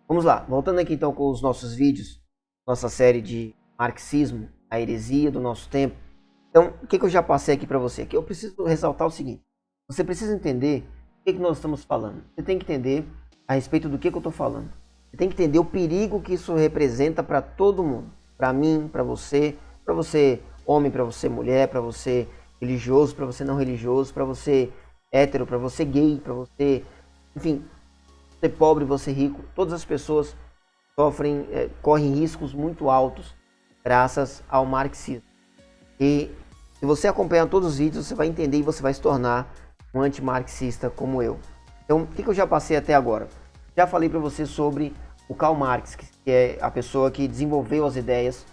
Vamos lá, voltando aqui então com os nossos vídeos, nossa série de marxismo, a heresia do nosso tempo. Então, o que eu já passei aqui para você? Aqui eu preciso ressaltar o seguinte: você precisa entender o que nós estamos falando. Você tem que entender a respeito do que eu estou falando. Você tem que entender o perigo que isso representa para todo mundo. Para mim, para você homem, para você mulher, para você religioso, para você não religioso, para você hétero, para você gay, para você, enfim, você pobre, você rico. Todas as pessoas sofrem, correm riscos muito altos graças ao marxismo. E se você acompanhar todos os vídeos, você vai entender e você vai se tornar um antimarxista como eu. Então, o que eu já passei até agora? Já falei para você sobre o Karl Marx, que é a pessoa que desenvolveu as ideias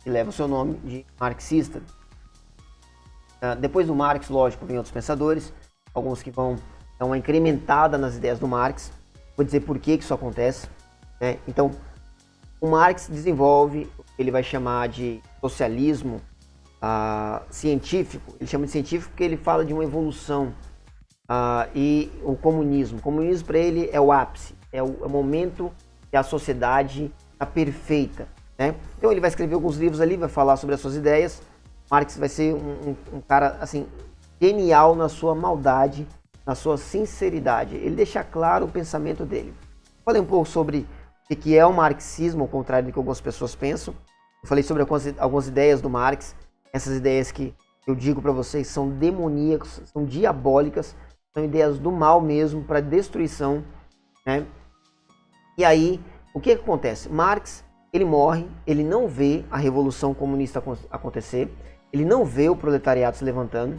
que leva o seu nome de marxista. Depois do Marx, lógico, vem outros pensadores, alguns que vão dar uma incrementada nas ideias do Marx. Vou dizer por que isso acontece, né? Então, o Marx desenvolve o que ele vai chamar de socialismo científico. Ele chama de científico porque ele fala de uma evolução. E o comunismo para ele é o ápice, é o momento que a sociedade está perfeita, né? Então ele vai escrever alguns livros ali, vai falar sobre as suas ideias. Marx vai ser um cara assim genial na sua maldade, na sua sinceridade. Ele deixa claro o pensamento dele. Falei um pouco sobre o que é o marxismo, ao contrário do que algumas pessoas pensam. Eu falei sobre algumas ideias do Marx, essas ideias que eu digo para vocês são demoníacas, são diabólicas, são ideias do mal mesmo, para destruição, né? E aí, o que acontece? Marx, ele morre, ele não vê a revolução comunista acontecer, ele não vê o proletariado se levantando.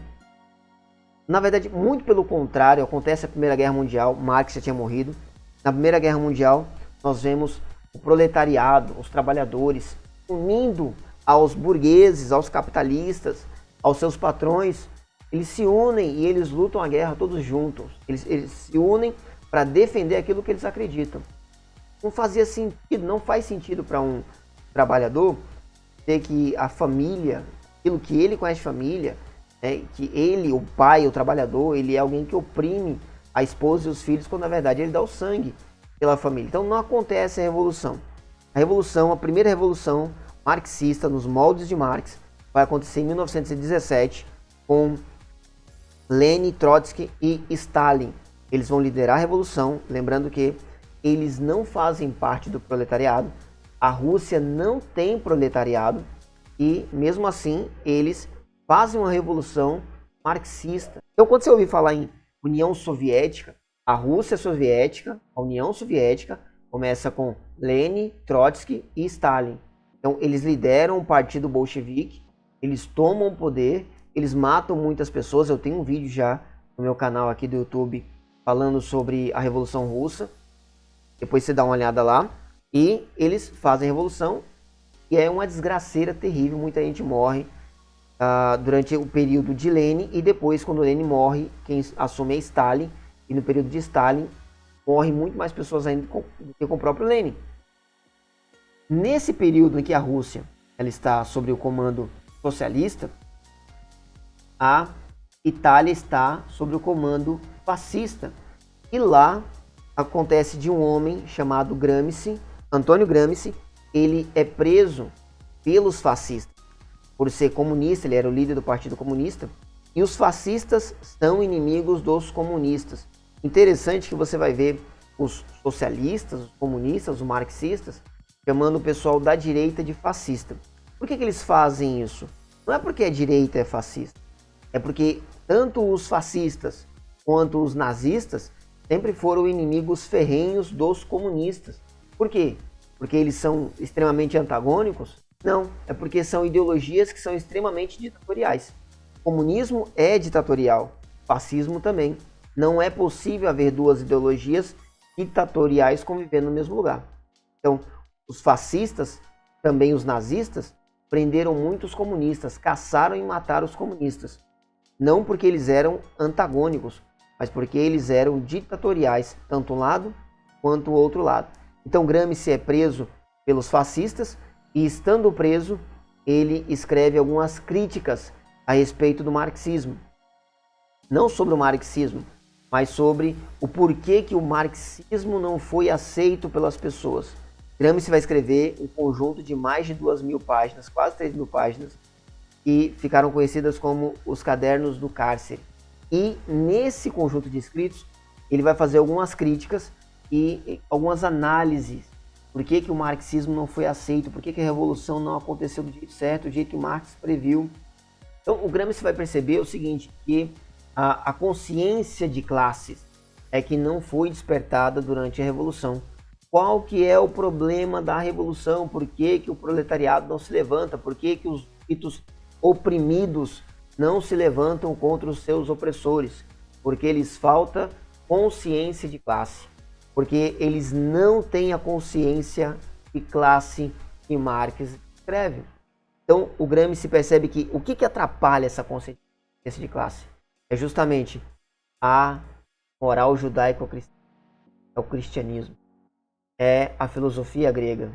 Na verdade, muito pelo contrário, acontece a Primeira Guerra Mundial, Marx já tinha morrido. Na Primeira Guerra Mundial, nós vemos o proletariado, os trabalhadores, unindo aos burgueses, aos capitalistas, aos seus patrões. Eles se unem e eles lutam a guerra todos juntos. Eles se unem para defender aquilo que eles acreditam. Não fazia sentido, não faz sentido para um trabalhador ter que a família, aquilo que ele conhece de família, que ele, o pai, o trabalhador, ele é alguém que oprime a esposa e os filhos, quando na verdade ele dá o sangue pela família. Então não acontece a revolução. A primeira revolução marxista, nos moldes de Marx, vai acontecer em 1917 com Lenin, Trotsky e Stalin. Eles vão liderar a revolução, lembrando que eles não fazem parte do proletariado, a Rússia não tem proletariado e mesmo assim eles fazem uma revolução marxista. Então quando você ouvir falar em União Soviética, a Rússia Soviética, a União Soviética, começa com Lenin, Trotsky e Stalin. Então eles lideram o partido bolchevique, eles tomam o poder, eles matam muitas pessoas. Eu tenho um vídeo já no meu canal aqui do YouTube falando sobre a Revolução Russa. Depois você dá uma olhada lá. E eles fazem a revolução e é uma desgraceira terrível. Muita gente morre durante o período de Lenin e depois, quando Lenin morre, quem assume é Stalin. E no período de Stalin morrem muito mais pessoas ainda do que com o próprio Lenin. Nesse período em que a Rússia ela está sob o comando socialista, a Itália está sob o comando fascista. E lá acontece de um homem chamado Gramsci, Antônio Gramsci. Ele é preso pelos fascistas. Por ser comunista, ele era o líder do Partido Comunista. E os fascistas são inimigos dos comunistas. Interessante que você vai ver os socialistas, os comunistas, os marxistas, chamando o pessoal da direita de fascista. Por que eles fazem isso? Não é porque a direita é fascista. É porque tanto os fascistas quanto os nazistas sempre foram inimigos ferrenhos dos comunistas. Por quê? Porque eles são extremamente antagônicos? Não, é porque são ideologias que são extremamente ditatoriais. O comunismo é ditatorial, o fascismo também. Não é possível haver duas ideologias ditatoriais convivendo no mesmo lugar. Então, os fascistas, também os nazistas, prenderam muitos comunistas, caçaram e mataram os comunistas. Não porque eles eram antagônicos, mas porque eles eram ditatoriais, tanto um lado quanto o outro lado. Então Gramsci é preso pelos fascistas e, estando preso, ele escreve algumas críticas a respeito do marxismo. Não sobre o marxismo, mas sobre o porquê que o marxismo não foi aceito pelas pessoas. Gramsci vai escrever um conjunto de mais de 2.000 páginas, quase 3.000 páginas, que ficaram conhecidas como os Cadernos do Cárcere. E nesse conjunto de escritos, ele vai fazer algumas críticas e algumas análises. Por que o marxismo não foi aceito? Por que a revolução não aconteceu do jeito certo, do jeito que Marx previu? Então, o Gramsci vai perceber o seguinte, que a consciência de classes é que não foi despertada durante a Revolução. Qual que é o problema da Revolução? Por que o proletariado não se levanta? Por que os ditos oprimidos não se levantam contra os seus opressores? Porque lhes falta consciência de classe. Porque eles não têm a consciência de classe que Marx escreve. Então, o Gramsci percebe que o que atrapalha essa consciência de classe? É justamente a moral judaico-cristã, é o cristianismo, é a filosofia grega,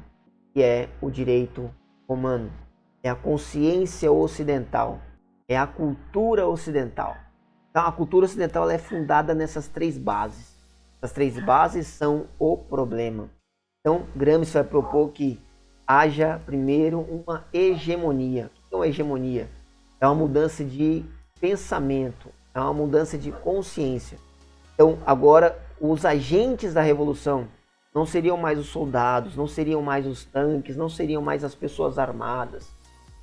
que é o direito romano, é a consciência ocidental, é a cultura ocidental. Então, a cultura ocidental ela é fundada nessas três bases. Essas três bases são o problema. Então, Gramsci vai propor que haja primeiro uma hegemonia. O que é uma hegemonia? É uma mudança de pensamento, é uma mudança de consciência. Então, agora, os agentes da revolução não seriam mais os soldados, não seriam mais os tanques, não seriam mais as pessoas armadas.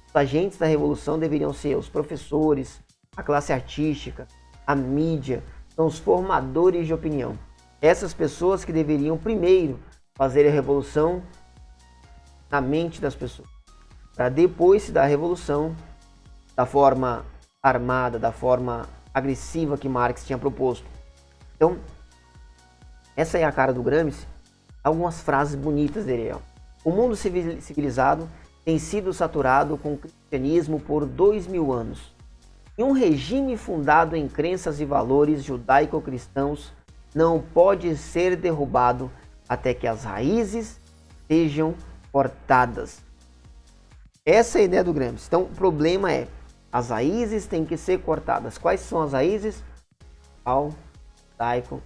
Os agentes da revolução deveriam ser os professores, a classe artística, a mídia, são os formadores de opinião. Essas pessoas que deveriam primeiro fazer a revolução na mente das pessoas, para depois se dar a revolução da forma armada, da forma agressiva que Marx tinha proposto. Então, essa é a cara do Gramsci. Algumas frases bonitas dele. O mundo civilizado tem sido saturado com o cristianismo por 2.000 anos. E um regime fundado em crenças e valores judaico-cristãos não pode ser derrubado até que as raízes sejam cortadas. Essa é a ideia do Gramsci. Então, o problema é, as raízes têm que ser cortadas. Quais são as raízes? Ao judaico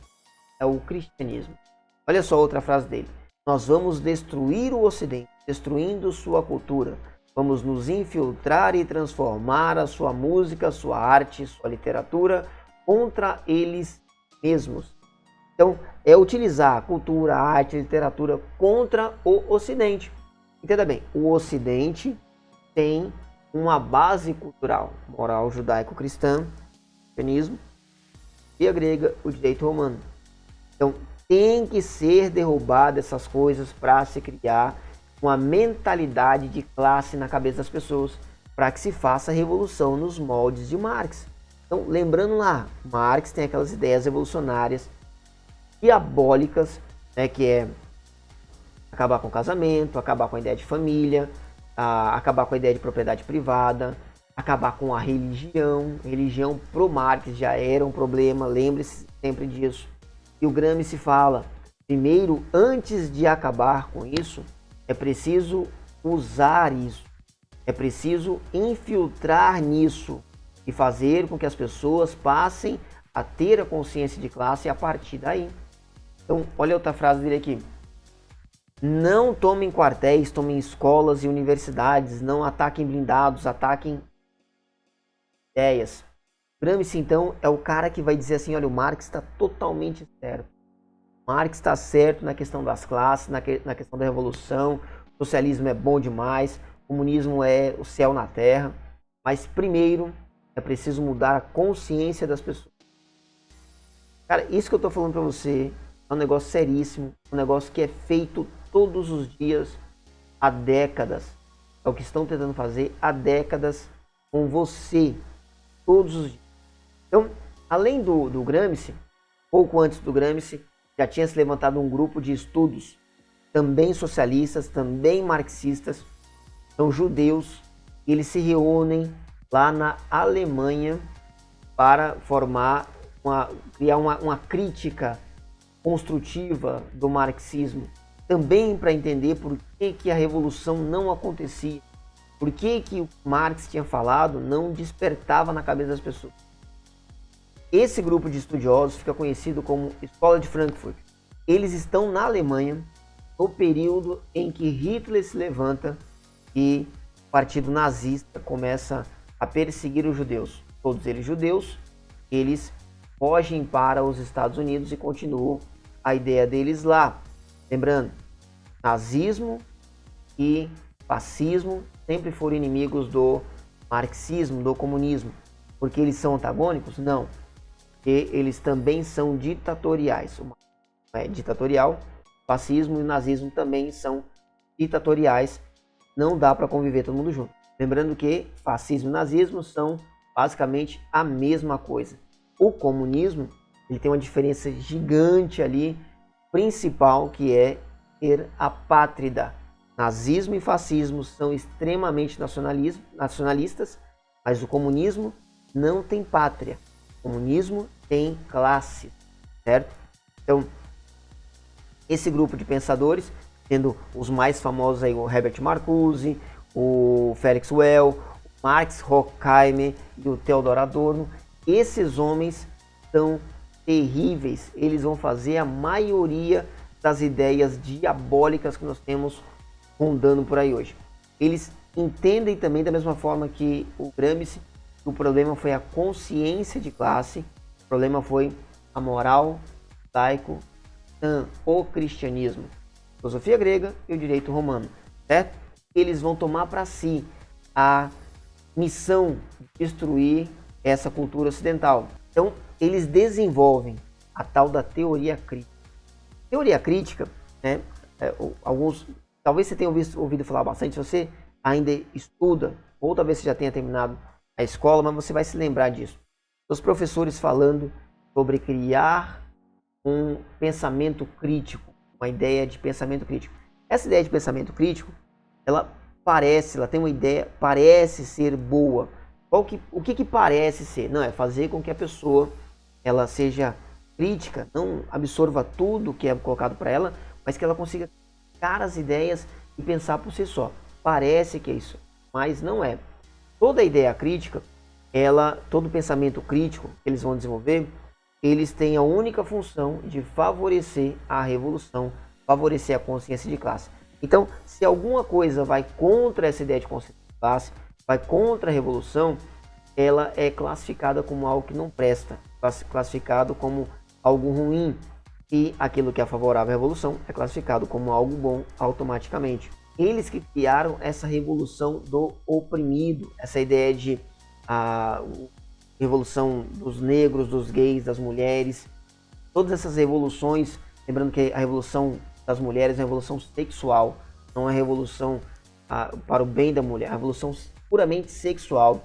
é o cristianismo. Olha só outra frase dele. Nós vamos destruir o Ocidente, destruindo sua cultura. Vamos nos infiltrar e transformar a sua música, sua arte, sua literatura contra eles mesmos. Então, é utilizar a cultura, a arte, a literatura contra o Ocidente. Entenda bem, o Ocidente tem uma base cultural, moral judaico-cristã, cristianismo, e a grega, o direito romano. Então, tem que ser derrubada essas coisas para se criar uma mentalidade de classe na cabeça das pessoas, para que se faça a revolução nos moldes de Marx. Então, lembrando lá, Marx tem aquelas ideias revolucionárias, diabólicas, né, que é acabar com o casamento, acabar com a ideia de família, acabar com a ideia de propriedade privada, acabar com a religião. Religião pro Marx já era um problema, lembre-se sempre disso. E o Gramsci fala, primeiro, antes de acabar com isso, é preciso usar isso, é preciso infiltrar nisso e fazer com que as pessoas passem a ter a consciência de classe a partir daí. Então, olha outra frase dele aqui. Não tomem quartéis, tomem escolas e universidades, não ataquem blindados, ataquem ideias. Gramsci, então, é o cara que vai dizer assim, olha, o Marx está totalmente certo. Marx está certo na questão das classes, na questão da revolução, o socialismo é bom demais, o comunismo é o céu na terra, mas primeiro é preciso mudar a consciência das pessoas. Cara, isso que eu estou falando para você é um negócio seríssimo, um negócio que é feito todos os dias, há décadas. É o que estão tentando fazer há décadas com você, todos os dias. Então, além do Gramsci, pouco antes do Gramsci, já tinha se levantado um grupo de estudos, também socialistas, também marxistas, são judeus, e eles se reúnem lá na Alemanha para criar uma crítica construtiva do marxismo, também para entender por que a revolução não acontecia, por que o Marx tinha falado não despertava na cabeça das pessoas. Esse grupo de estudiosos fica conhecido como Escola de Frankfurt. Eles estão na Alemanha no período em que Hitler se levanta e o partido nazista começa a perseguir os judeus. Todos eles judeus, eles fogem para os Estados Unidos e continuam a ideia deles lá. Lembrando, nazismo e fascismo sempre foram inimigos do marxismo, do comunismo. Porque eles são antagônicos? Não. Porque eles também são ditatoriais. É ditatorial, fascismo e nazismo também são ditatoriais. Não dá para conviver todo mundo junto. Lembrando que fascismo e nazismo são basicamente a mesma coisa. O comunismo, ele tem uma diferença gigante ali, principal, que é ter a pátria. Nazismo e fascismo são extremamente nacionalistas, mas o comunismo não tem pátria. O comunismo tem classe, certo? Então, esse grupo de pensadores, tendo os mais famosos aí, o Herbert Marcuse, o Felix Well, o Marx Horkheimer e o Theodor Adorno, esses homens são terríveis. Eles vão fazer a maioria das ideias diabólicas que nós temos rondando por aí hoje. Eles entendem também da mesma forma que o Gramsci, que o problema foi a consciência de classe, o problema foi a moral laico, o cristianismo, a filosofia grega e o direito romano, certo? Eles vão tomar para si a missão de destruir essa cultura ocidental. Então, eles desenvolvem a tal da teoria crítica. Teoria crítica, né? Alguns, talvez você tenha ouvido falar bastante, se você ainda estuda, ou talvez você já tenha terminado a escola, mas você vai se lembrar disso. Os professores falando sobre criar um pensamento crítico, uma ideia de pensamento crítico. Essa ideia de pensamento crítico, ela tem uma ideia, parece ser boa. O que parece ser? Não, é fazer com que a pessoa ela seja crítica, não absorva tudo que é colocado para ela, mas que ela consiga criar as ideias e pensar por si só. Parece que é isso, mas não é. Toda ideia crítica, todo pensamento crítico que eles vão desenvolver, eles têm a única função de favorecer a revolução, favorecer a consciência de classe. Então, se alguma coisa vai contra essa ideia de consciência de classe, vai contra a revolução, ela é classificada como algo que não presta, classificado como algo ruim, e aquilo que é favorável à revolução é classificado como algo bom automaticamente. Eles que criaram essa revolução do oprimido, essa ideia de revolução dos negros, dos gays, das mulheres, todas essas revoluções, lembrando que a revolução das mulheres é uma revolução sexual, não é revolução para o bem da mulher, é uma revolução puramente sexual.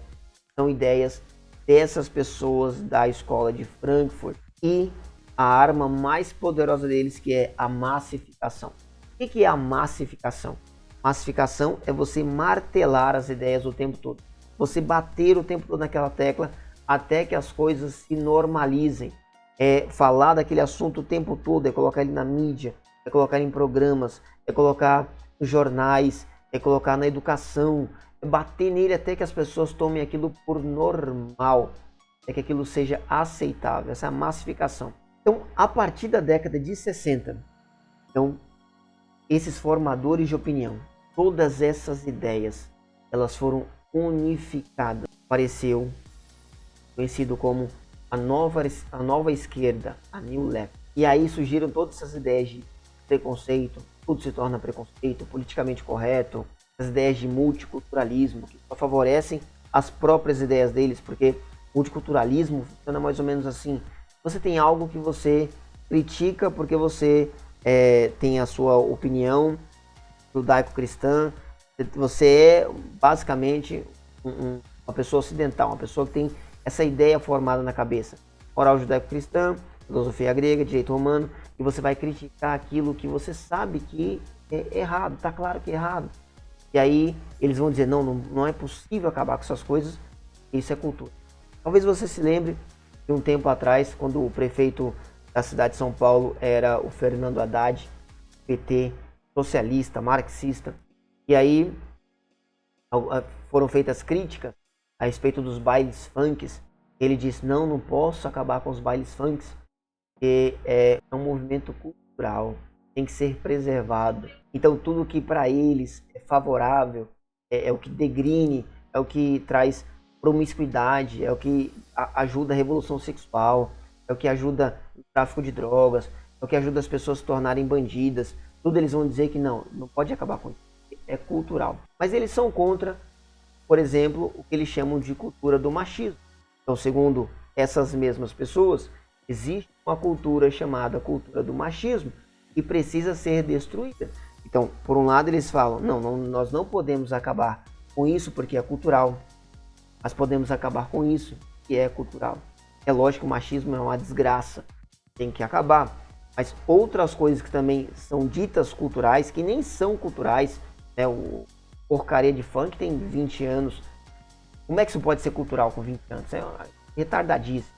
São ideias dessas pessoas da escola de Frankfurt e a arma mais poderosa deles, que é a massificação. O que é a massificação? Massificação é você martelar as ideias o tempo todo, você bater o tempo todo naquela tecla até que as coisas se normalizem. É falar daquele assunto o tempo todo, é colocar ele na mídia, é colocar em programas, é colocar nos jornais, é colocar na educação, é bater nele até que as pessoas tomem aquilo por normal, é que aquilo seja aceitável. Essa é a massificação. Então, a partir da década de 60, então, esses formadores de opinião, todas essas ideias, elas foram unificadas. Apareceu conhecido como a nova esquerda, a New Left. E aí surgiram todas essas ideias de preconceito, tudo se torna preconceito, politicamente correto, as ideias de multiculturalismo, que só favorecem as próprias ideias deles, porque multiculturalismo funciona mais ou menos assim. Você tem algo que você critica porque você tem a sua opinião judaico-cristã, você é basicamente uma pessoa ocidental, uma pessoa que tem essa ideia formada na cabeça. Moral judaico-cristã, filosofia grega, direito romano, e você vai criticar aquilo que você sabe que é errado, tá claro que é errado. E aí eles vão dizer, não é possível acabar com essas coisas, isso é cultura. Talvez você se lembre de um tempo atrás, quando o prefeito da cidade de São Paulo era o Fernando Haddad, PT, socialista, marxista, e aí foram feitas críticas a respeito dos bailes funks que Ele diz, não, não posso acabar com os bailes funks, porque é um movimento cultural, tem que ser preservado. Então tudo que para eles é favorável, é o que degrine, é o que traz promiscuidade, é o que ajuda a revolução sexual, é o que ajuda o tráfico de drogas, é o que ajuda as pessoas a se tornarem bandidas. Tudo eles vão dizer que não pode acabar com isso, é cultural. Mas eles são contra, por exemplo, o que eles chamam de cultura do machismo. Então, segundo essas mesmas pessoas, existe uma cultura chamada cultura do machismo que precisa ser destruída. Então, por um lado eles falam, nós não podemos acabar com isso porque é cultural, mas podemos acabar com isso que é cultural. É lógico que o machismo é uma desgraça, tem que acabar. Mas outras coisas que também são ditas culturais, que nem são culturais, né? O porcaria de funk tem 20 anos. Como é que isso pode ser cultural com 20 anos? É retardadíssimo.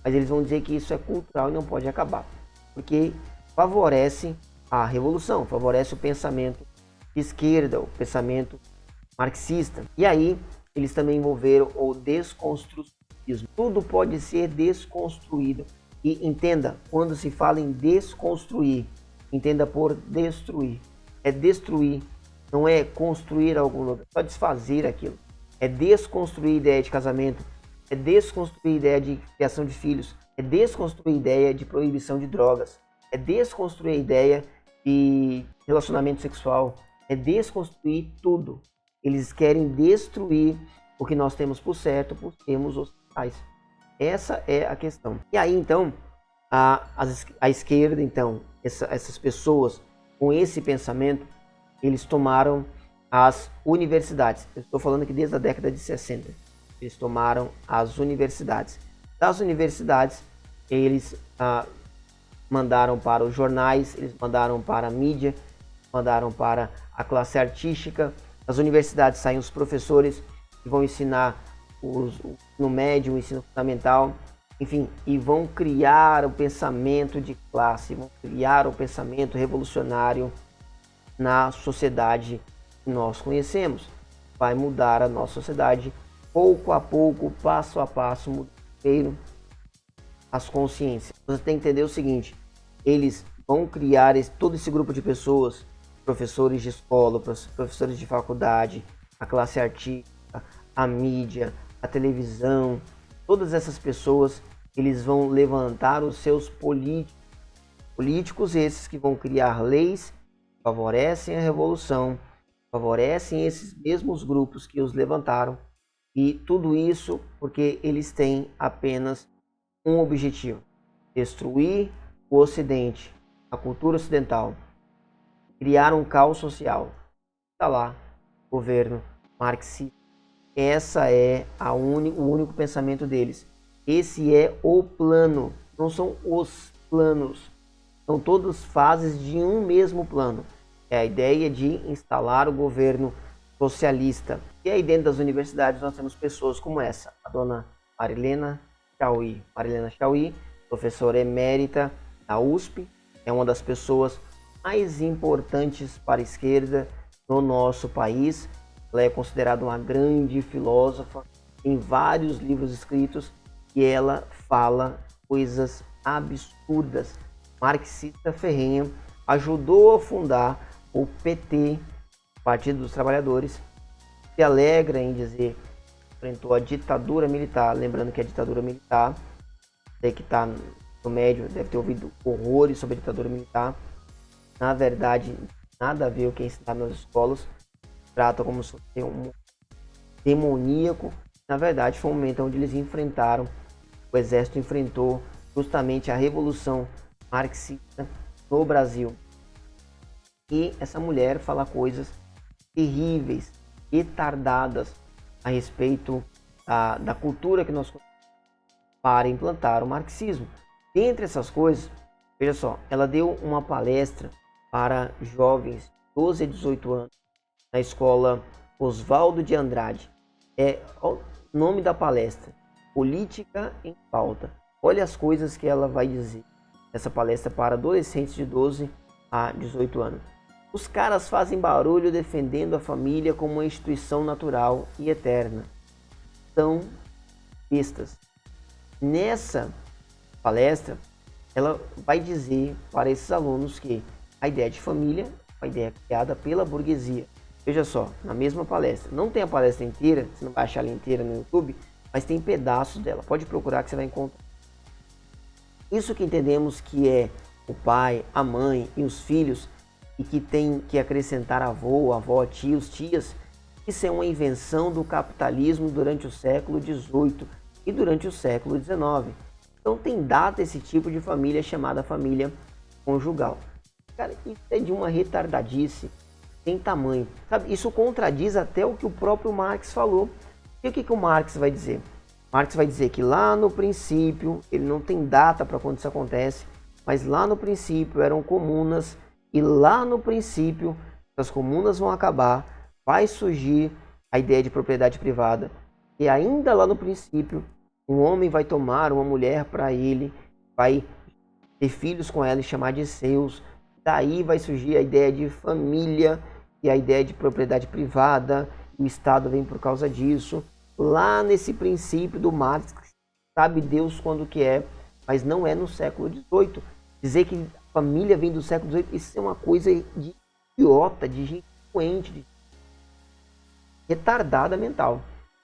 Mas eles vão dizer que isso é cultural e não pode acabar. Porque favorece a revolução, favorece o pensamento de esquerda, o pensamento marxista. E aí, eles também envolveram o desconstrucionismo. Tudo pode ser desconstruído. E entenda, quando se fala em desconstruir, entenda por destruir. É destruir, não é construir algum lugar, só desfazer aquilo. É desconstruir a ideia de casamento, é desconstruir a ideia de criação de filhos, é desconstruir a ideia de proibição de drogas, é desconstruir a ideia de relacionamento sexual, é desconstruir tudo. Eles querem destruir o que nós temos por certo, por termos os pais. Essa é a questão. E aí, então, a esquerda, então, essas pessoas com esse pensamento, eles tomaram as universidades. Eu estou falando aqui desde a década de 60. Eles tomaram as universidades. Das universidades, eles mandaram para os jornais, eles mandaram para a mídia, mandaram para a classe artística. Das universidades saem os professores que vão ensinar o ensino médio, o ensino fundamental, enfim, e vão criar o pensamento de classe, vão criar o pensamento revolucionário na sociedade que nós conhecemos. Vai mudar a nossa sociedade pouco a pouco, passo a passo, mudando as consciências. Você tem que entender o seguinte, eles vão criar todo esse grupo de pessoas, professores de escola, professores de faculdade, a classe artística, a mídia, a televisão, todas essas pessoas, eles vão levantar os seus políticos esses que vão criar leis que favorecem a revolução, favorecem esses mesmos grupos que os levantaram, e tudo isso porque eles têm apenas um objetivo: destruir o Ocidente, a cultura ocidental, criar um caos social. Está lá, governo marxista. Essa é o único pensamento deles. Esse é o plano, não são os planos. São todas fases de um mesmo plano. É a ideia de instalar o governo socialista. E aí dentro das universidades nós temos pessoas como essa, a dona Marilena Chauí, professora emérita da USP, é uma das pessoas mais importantes para a esquerda no nosso país. Ela é considerada uma grande filósofa, tem vários livros escritos e ela fala coisas absurdas. Marxista ferrenha, ajudou a fundar o PT, Partido dos Trabalhadores, se alegra em dizer que enfrentou a ditadura militar, lembrando que a ditadura militar, você que está no médio deve ter ouvido horrores sobre a ditadura militar, na verdade nada a ver o que é ensinado nas escolas, trata como se fosse um demoníaco. Na verdade foi um momento onde eles enfrentaram, o exército enfrentou justamente a revolução marxista no Brasil. E essa mulher fala coisas terríveis, retardadas a respeito da cultura que nós para implantar o marxismo. Dentre essas coisas, veja só, ela deu uma palestra para jovens de 12 a 18 anos na escola Oswaldo de Andrade. O nome da palestra, Política em Pauta. Olha as coisas que ela vai dizer nessa palestra para adolescentes de 12 a 18 anos. Os caras fazem barulho defendendo a família como uma instituição natural e eterna. São bestas. Nessa palestra, ela vai dizer para esses alunos que a ideia de família é uma ideia criada pela burguesia. Veja só, na mesma palestra, não tem a palestra inteira, você não vai achar ela inteira no YouTube, mas tem pedaços dela, pode procurar que você vai encontrar. Isso que entendemos que é o pai, a mãe e os filhos, e que tem que acrescentar avô, avó, tios, tias, isso é uma invenção do capitalismo durante o século XVIII e durante o século XIX. Então tem data esse tipo de família chamada família conjugal. Cara, isso é de uma retardadice sem tamanho. Sabe, isso contradiz até o que o próprio Marx falou. E o que o Marx vai dizer? Marx vai dizer que lá no princípio, ele não tem data para quando isso acontece, mas lá no princípio eram comunas, e lá no princípio as comunas vão acabar, vai surgir a ideia de propriedade privada, e ainda lá no princípio um homem vai tomar uma mulher para ele, vai ter filhos com ela e chamar de seus, daí vai surgir a ideia de família e a ideia de propriedade privada, o Estado vem por causa disso. Lá nesse princípio do Marx, sabe Deus quando que é, mas não é no século XVIII. Dizer que a família vem do século XVIII, isso é uma coisa de idiota, de gente doente, de retardada mental.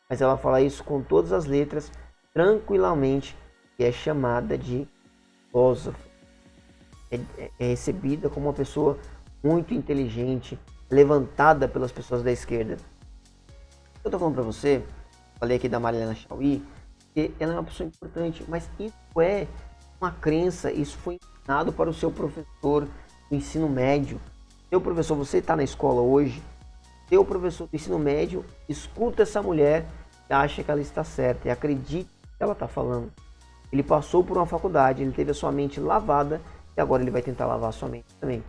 Mas ela fala isso com todas as letras, tranquilamente, e é chamada de filósofa. É recebida como uma pessoa muito inteligente, levantada pelas pessoas da esquerda. Eu estou falando para você, falei aqui da Marilena Chaui, que ela é uma pessoa importante, mas isso é uma crença, isso foi ensinado para o seu professor do ensino médio. Seu professor, você está na escola hoje, seu professor do ensino médio escuta essa mulher e acha que ela está certa e acredita no que ela está falando. Ele passou por uma faculdade, ele teve a sua mente lavada e agora ele vai tentar lavar a sua mente também.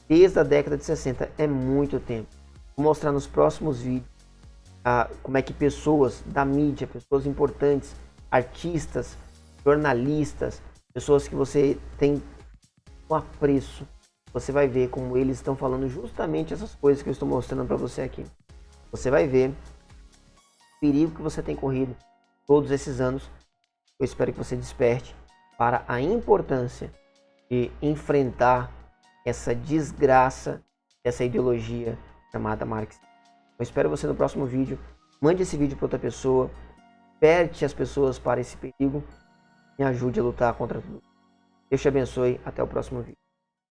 Desde a década de 60 é muito tempo. Vou mostrar nos próximos vídeos como é que pessoas da mídia, pessoas importantes, artistas, jornalistas, pessoas que você tem um apreço, você vai ver como eles estão falando justamente essas coisas que eu estou mostrando para você aqui. Você vai ver o perigo que você tem corrido todos esses anos. Eu espero que você desperte para a importância de enfrentar essa desgraça, essa ideologia chamada marxismo. Eu espero você no próximo vídeo. Mande esse vídeo para outra pessoa. Desperte as pessoas para esse perigo. Me ajude a lutar contra tudo. Deus te abençoe. Até o próximo vídeo.